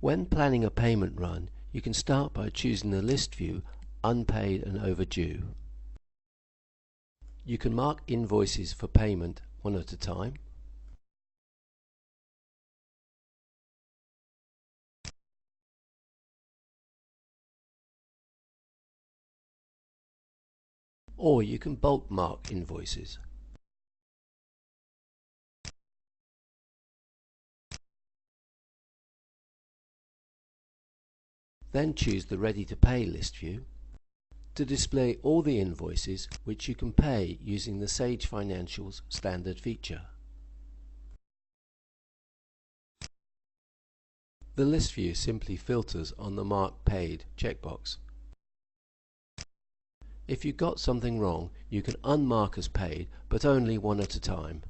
When planning a payment run, you can start by choosing the list view Unpaid and Overdue. You can mark invoices for payment one at a time, or you can bulk mark invoices. Then choose the Ready to Pay list view to display all the invoices which you can pay using the Sage Financials standard feature. The list view simply filters on the Mark Paid checkbox. If you got something wrong, you can unmark as paid, but only one at a time.